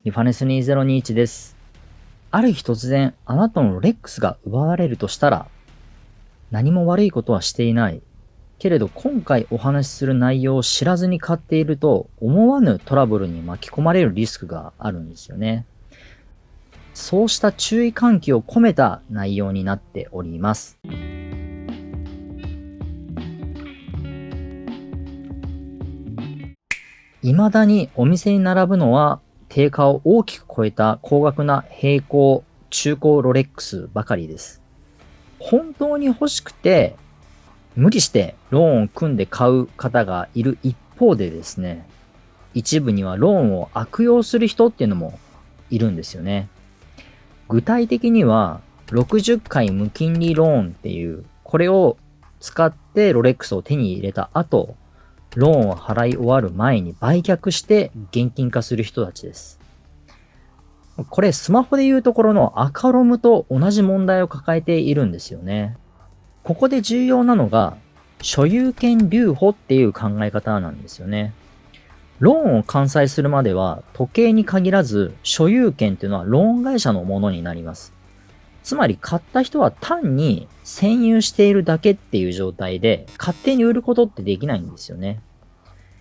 リファネス2021です。ある日突然、あなたのロレックスが奪われるとしたら、何も悪いことはしていない。けれど今回お話しする内容を知らずに買っていると、思わぬトラブルに巻き込まれるリスクがあるんですよね。そうした注意喚起を込めた内容になっております。未だにお店に並ぶのは定価を大きく超えた高額な並行中古ロレックスばかりです。本当に欲しくて無理してローンを組んで買う方がいる一方でですね、一部にはローンを悪用する人っていうのもいるんですよね。具体的には60回無金利ローンっていう、これを使ってロレックスを手に入れた後、ローンを払い終わる前に売却して現金化する人たちです。これスマホでいうところのアカロムと同じ問題を抱えているんですよね。ここで重要なのが所有権留保っていう考え方なんですよね。ローンを完済するまでは時計に限らず所有権っていうのはローン会社のものになります。つまり買った人は単に占有しているだけっていう状態で勝手に売ることってできないんですよね。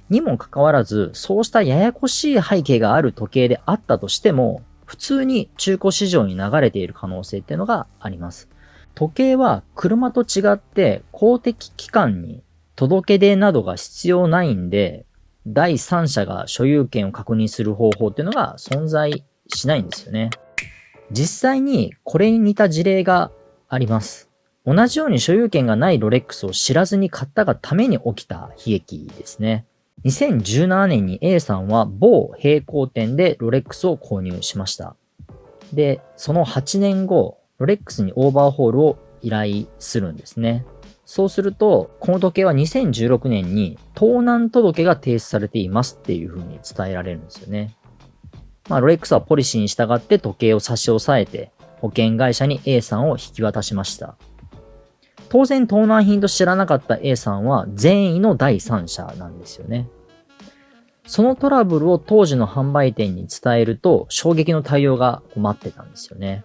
にもかかわらず、そうしたややこしい背景がある時計であったとしても、普通に中古市場に流れている可能性っていうのがあります。時計は車と違って公的機関に届け出などが必要ないんで、第三者が所有権を確認する方法っていうのが存在しないんですよね。実際にこれに似た事例があります。同じように所有権がないロレックスを知らずに買ったがために起きた悲劇ですね。2017年に A さんは某並行店でロレックスを購入しました。で、その8年後、ロレックスにオーバーホールを依頼するんですね。そうすると、この時計は2016年に盗難届が提出されていますっていう風に伝えられるんですよね。ロレックスはポリシーに従って時計を差し押さえて、保険会社に A さんを引き渡しました。当然盗難品と知らなかった A さんは善意の第三者なんですよね。そのトラブルを当時の販売店に伝えると衝撃の対応が待ってたんですよね。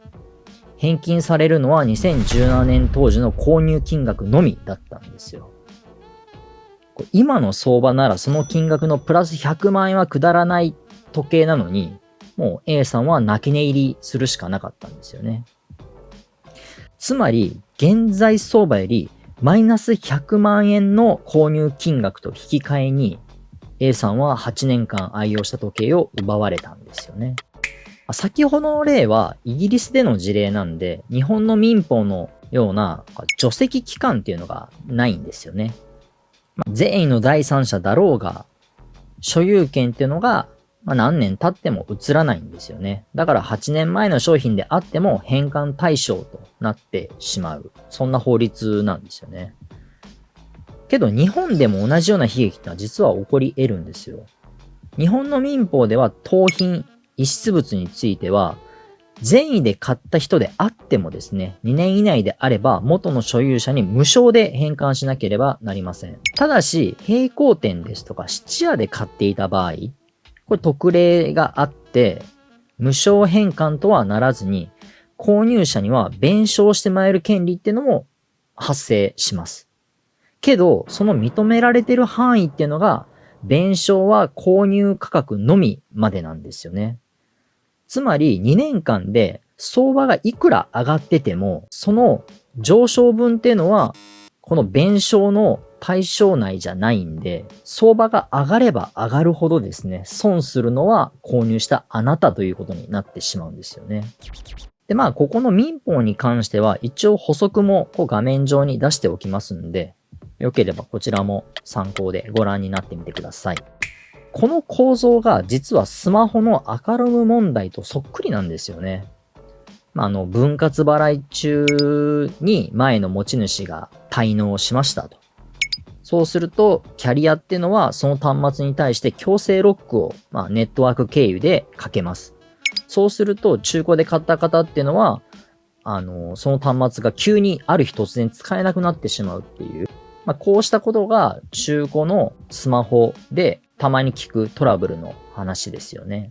返金されるのは2017年当時の購入金額のみだったんですよ。今の相場ならその金額のプラス100万円は下らない時計なのに、もう A さんは泣き寝入りするしかなかったんですよね。つまり、現在相場よりマイナス100万円の購入金額と引き換えに、A さんは8年間愛用した時計を奪われたんですよね。先ほどの例はイギリスでの事例なんで、日本の民法のような除籍期間っていうのがないんですよね。善意の第三者だろうが、所有権っていうのが何年経っても移らないんですよね。だから8年前の商品であっても返還対象となってしまう。そんな法律なんですよね。けど日本でも同じような悲劇ってのは実は起こり得るんですよ。日本の民法では盗品、遺失物については善意で買った人であってもですね、2年以内であれば元の所有者に無償で返還しなければなりません。ただし、並行店ですとか質屋で買っていた場合、これ特例があって、無償返還とはならずに、購入者には弁償してもらえる権利っていうのも発生します。けど、その認められている範囲っていうのが、弁償は購入価格のみまでなんですよね。つまり2年間で相場がいくら上がってても、その上昇分っていうのは、この弁償の対象内じゃないんで、相場が上がれば上がるほどですね、損するのは購入したあなたということになってしまうんですよね。で、ここの民法に関しては、一応補足も画面上に出しておきますんで、よければこちらも参考でご覧になってみてください。この構造が実はスマホのアカロム問題とそっくりなんですよね。分割払い中に前の持ち主が滞納しましたと。そうすると、キャリアっていうのはその端末に対して強制ロックをネットワーク経由でかけます。そうすると、中古で買った方っていうのは、その端末が急にある日突然使えなくなってしまうっていう。こうしたことが中古のスマホでたまに聞くトラブルの話ですよね。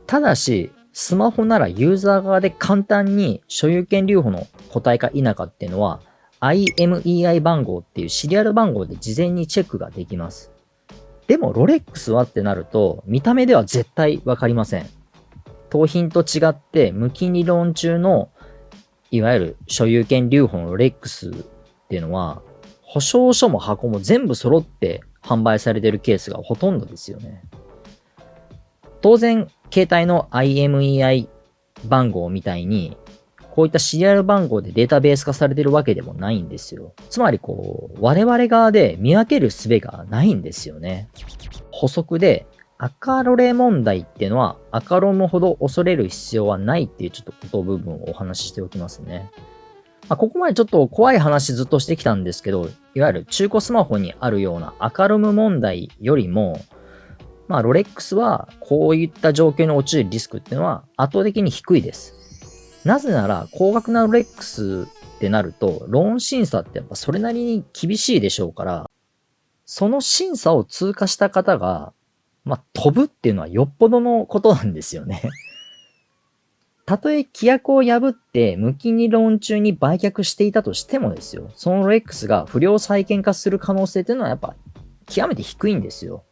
ただし、スマホならユーザー側で簡単に所有権留保の個体か否かっていうのは IMEI 番号っていうシリアル番号で事前にチェックができます。でもロレックスはってなると見た目では絶対わかりません。当品と違って無金利ローン中のいわゆる所有権留保のロレックスっていうのは保証書も箱も全部揃って販売されているケースがほとんどですよね。当然、携帯の IMEI 番号みたいに、こういったシリアル番号でデータベース化されているわけでもないんですよ。つまり我々側で見分ける術がないんですよね。補足で、赤ロレ問題っていうのは赤ロムほど恐れる必要はないっていうちょっとこと部分をお話ししておきますね。ここまでちょっと怖い話ずっとしてきたんですけど、いわゆる中古スマホにあるような赤ロム問題よりも、ロレックスはこういった状況に陥るリスクっていうのは圧倒的に低いです。なぜなら高額なロレックスってなるとローン審査ってやっぱそれなりに厳しいでしょうから、その審査を通過した方が、飛ぶっていうのはよっぽどのことなんですよね。たとえ規約を破って無金利ローン中に売却していたとしてもですよ、そのロレックスが不良債権化する可能性っていうのはやっぱ極めて低いんですよ。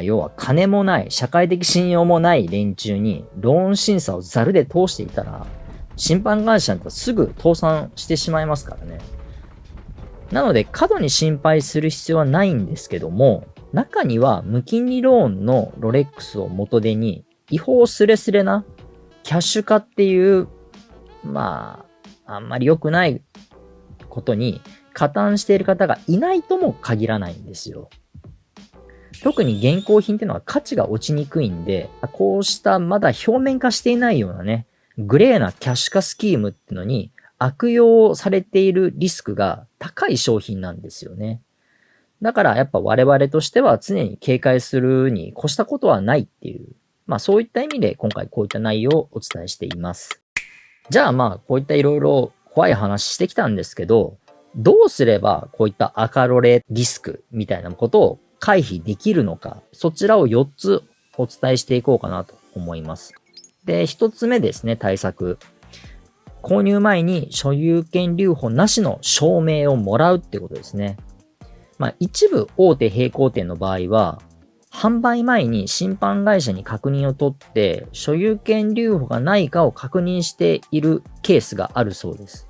要は金もない、社会的信用もない連中にローン審査をザルで通していたら、審判会社なんてすぐ倒産してしまいますからね。なので過度に心配する必要はないんですけども、中には無金利ローンのロレックスを元手に違法スレスレなキャッシュ化っていう、あんまり良くないことに加担している方がいないとも限らないんですよ。特に現行品っていうのは価値が落ちにくいんで、こうしたまだ表面化していないようなね、グレーなキャッシュ化スキームっていうのに悪用されているリスクが高い商品なんですよね。だからやっぱ我々としては常に警戒するに越したことはないっていう、そういった意味で今回こういった内容をお伝えしています。じゃあこういったいろいろ怖い話してきたんですけど、どうすればこういった赤ロレリスクみたいなことを回避できるのか、そちらを4つお伝えしていこうかなと思います。で、1つ目ですね、対策。購入前に所有権留保なしの証明をもらうってことですね。一部大手並行店の場合は、販売前に審判会社に確認を取って、所有権留保がないかを確認しているケースがあるそうです。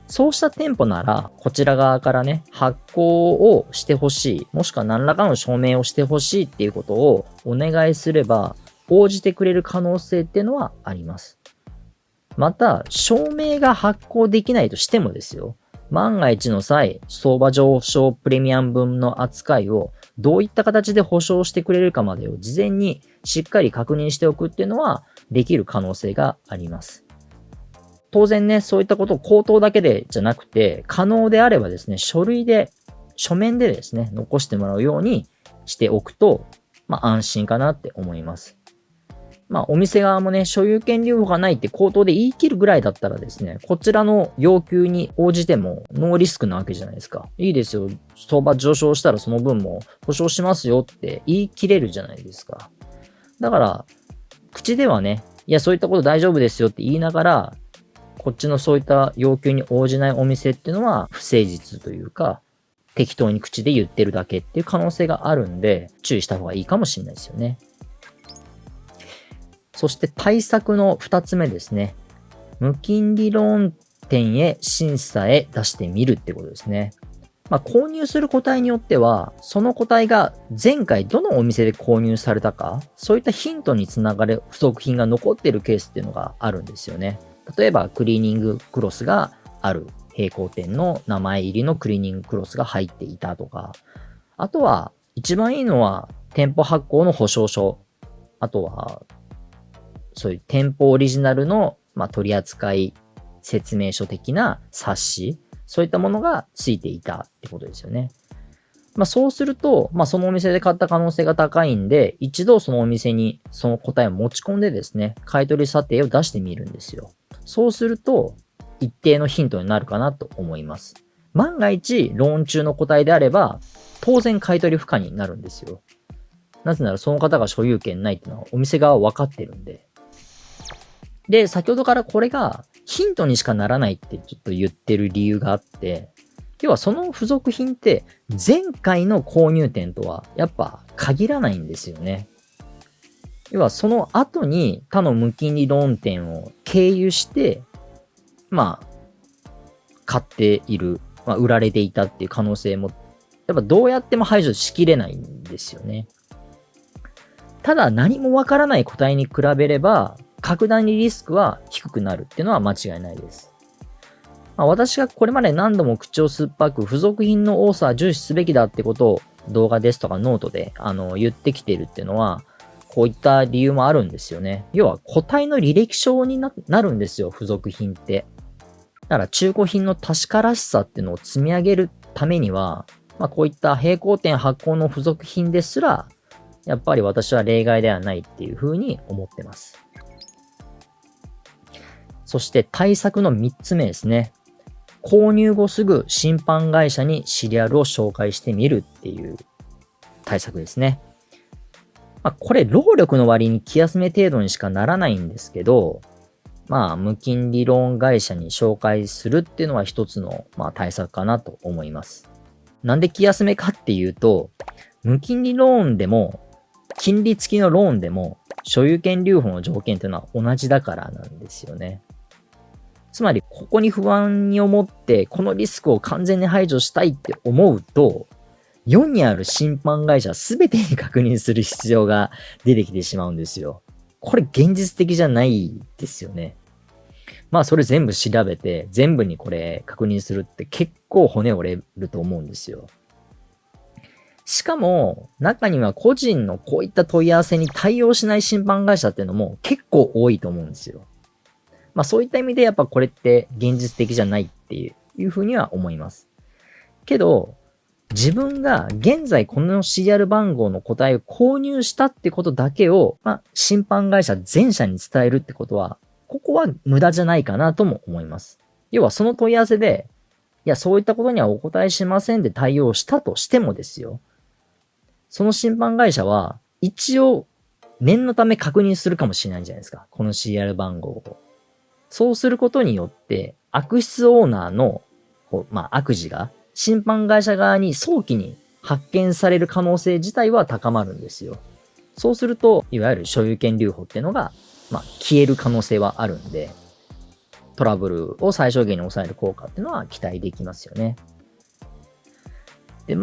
そうした店舗なら、こちら側からね、発行をしてほしい、もしくは何らかの証明をしてほしいっていうことをお願いすれば、応じてくれる可能性っていうのはあります。また、証明が発行できないとしてもですよ、万が一の際、相場上昇プレミアム分の扱いをどういった形で保証してくれるかまでを事前にしっかり確認しておくっていうのはできる可能性があります。当然ね、そういったことを口頭だけでじゃなくて、可能であればですね、書面でですね、残してもらうようにしておくと、安心かなって思います。お店側もね、所有権留保がないって口頭で言い切るぐらいだったらですね、こちらの要求に応じてもノーリスクなわけじゃないですか。いいですよ。相場上昇したらその分も保証しますよって言い切れるじゃないですか。だから、口ではね、いや、そういったこと大丈夫ですよって言いながら、こっちのそういった要求に応じないお店っていうのは不誠実というか、適当に口で言ってるだけっていう可能性があるんで、注意した方がいいかもしれないですよね。そして対策の2つ目ですね。無金利ローン店へ審査へ出してみるってことですね。購入する個体によっては、その個体が前回どのお店で購入されたか、そういったヒントにつながる付属品が残っているケースっていうのがあるんですよね。例えば、クリーニングクロスがある並行店の名前入りのクリーニングクロスが入っていたとか、あとは、一番いいのは、店舗発行の保証書、あとは、そういう店舗オリジナルの、取扱説明書的な冊子、そういったものがついていたってことですよね。そうすると、そのお店で買った可能性が高いんで、一度そのお店にその答えを持ち込んでですね、買い取り査定を出してみるんですよ。そうすると、一定のヒントになるかなと思います。万が一、ローン中の個体であれば、当然買い取り不可になるんですよ。なぜならその方が所有権ないっていうのはお店側は分かってるんで。で、先ほどからこれがヒントにしかならないってちょっと言ってる理由があって、要はその付属品って前回の購入店とはやっぱ限らないんですよね。要はその後に他の無金利ローン店を経由して、買っている、売られていたっていう可能性も、やっぱどうやっても排除しきれないんですよね。ただ何もわからない個体に比べれば、格段にリスクは低くなるっていうのは間違いないです。私がこれまで何度も口を酸っぱく付属品の多さは重視すべきだってことを動画ですとかノートで言ってきているっていうのは、こういった理由もあるんですよね。要は個体の履歴書になるんですよ、付属品って。だから中古品の確からしさっていうのを積み上げるためには、こういった並行店発行の付属品ですら、やっぱり私は例外ではないっていうふうに思ってます。そして対策の3つ目ですね。購入後すぐ審判会社にシリアルを紹介してみるっていう対策ですね。これ労力の割に気休め程度にしかならないんですけど、無金利ローン会社に紹介するっていうのは一つの、対策かなと思います。なんで気休めかっていうと、無金利ローンでも、金利付きのローンでも、所有権留保の条件っていうのは同じだからなんですよね。つまり、ここに不安に思って、このリスクを完全に排除したいって思うと、世にある審判会社すべてに確認する必要が出てきてしまうんですよ。これ現実的じゃないですよね。それ全部調べて、全部にこれ確認するって結構骨折れると思うんですよ。しかも、中には個人のこういった問い合わせに対応しない審判会社っていうのも結構多いと思うんですよ。そういった意味でやっぱこれって現実的じゃないっていうふうには思います。けど、自分が現在この CR 番号の個体を購入したってことだけを、審判会社全社に伝えるってことは、ここは無駄じゃないかなとも思います。要はその問い合わせで、いや、そういったことにはお答えしませんで対応したとしてもですよ。その審判会社は、一応、念のため確認するかもしれないじゃないですか。この CR 番号を。そうすることによって、悪質オーナーの、悪事が、審判会社側に早期に発見される可能性自体は高まるんですよ。そうすると、いわゆる所有権留保っていうのが、消える可能性はあるんで、トラブルを最小限に抑える効果っていうのは期待できますよね。で、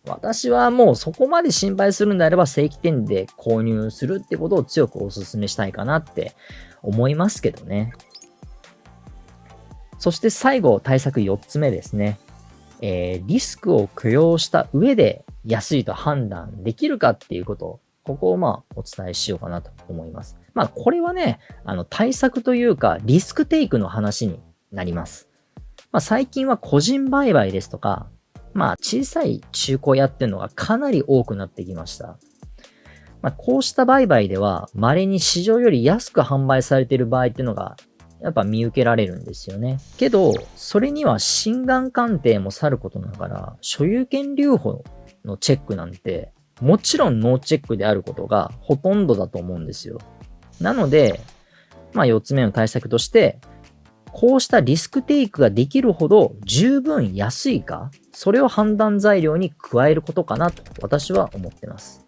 私はもうそこまで心配するんであれば正規店で購入するってことを強くお勧めしたいかなって思いますけどね。そして最後、対策4つ目ですね。リスクを許容した上で安いと判断できるかっていうこと、ここをお伝えしようかなと思います。これはね、対策というかリスクテイクの話になります。最近は個人売買ですとか、小さい中古屋っていうのがかなり多くなってきました。こうした売買では稀に市場より安く販売されている場合っていうのがやっぱ見受けられるんですよね。けど、それには心眼鑑定もさることながら、所有権留保のチェックなんて、もちろんノーチェックであることがほとんどだと思うんですよ。なので、4つ目の対策として、こうしたリスクテイクができるほど十分安いか、それを判断材料に加えることかなと私は思ってます。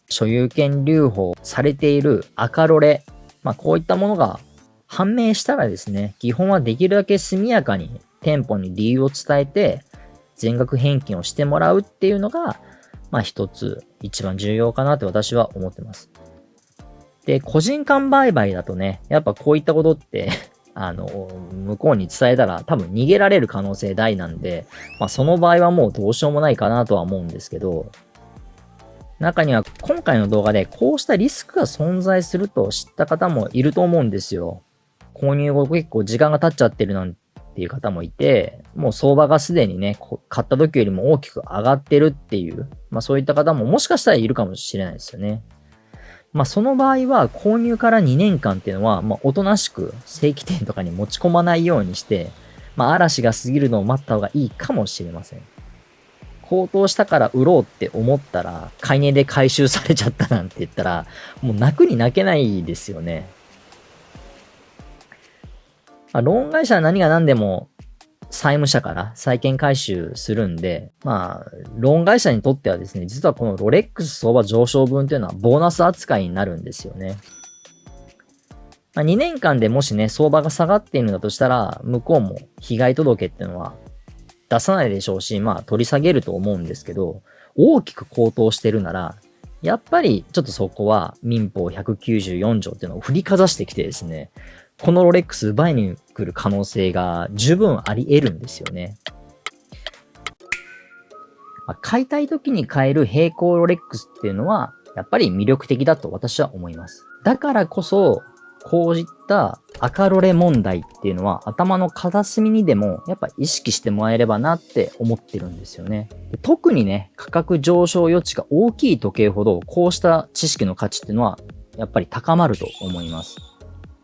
所有権留保されている赤ロレ、こういったものが判明したらですね、基本はできるだけ速やかに店舗に理由を伝えて全額返金をしてもらうっていうのが、一つ一番重要かなって私は思ってます。で、個人間売買だとね、やっぱこういったことって向こうに伝えたら多分逃げられる可能性大なんで、その場合はもうどうしようもないかなとは思うんですけど、中には今回の動画でこうしたリスクが存在すると知った方もいると思うんですよ。購入後結構時間が経っちゃってるなんていう方もいて、もう相場がすでにね、買った時よりも大きく上がってるっていう、そういった方ももしかしたらいるかもしれないですよね。その場合は購入から2年間っていうのは、おとなしく正規店とかに持ち込まないようにして、嵐が過ぎるのを待った方がいいかもしれません。高騰したから売ろうって思ったら、買い値で回収されちゃったなんて言ったら、もう泣くに泣けないですよね。ローン会社は何が何でも債務者から債権回収するんで、ローン会社にとってはですね、実はこのロレックス相場上昇分というのはボーナス扱いになるんですよね。2年間でもしね、相場が下がっているんだとしたら、向こうも被害届っていうのは出さないでしょうし、取り下げると思うんですけど、大きく高騰してるなら、やっぱりちょっとそこは民法194条っていうのを振りかざしてきてですね、このロレックス奪いに来る可能性が十分あり得るんですよね。買いたい時に買える並行ロレックスっていうのは、やっぱり魅力的だと私は思います。だからこそ、こういった赤ロレ問題っていうのは頭の片隅にでもやっぱ意識してもらえればなって思ってるんですよね。特にね、価格上昇余地が大きい時計ほどこうした知識の価値っていうのはやっぱり高まると思います。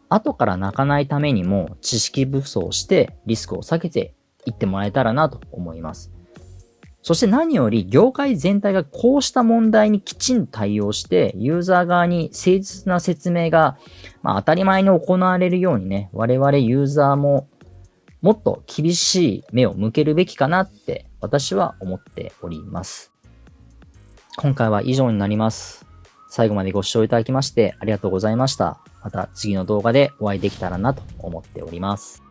後から泣かないためにも知識武装してリスクを避けていってもらえたらなと思います。そして何より業界全体がこうした問題にきちんと対応してユーザー側に誠実な説明が、当たり前に行われるようにね、我々ユーザーももっと厳しい目を向けるべきかなって私は思っております。今回は以上になります。最後までご視聴いただきましてありがとうございました。また次の動画でお会いできたらなと思っております。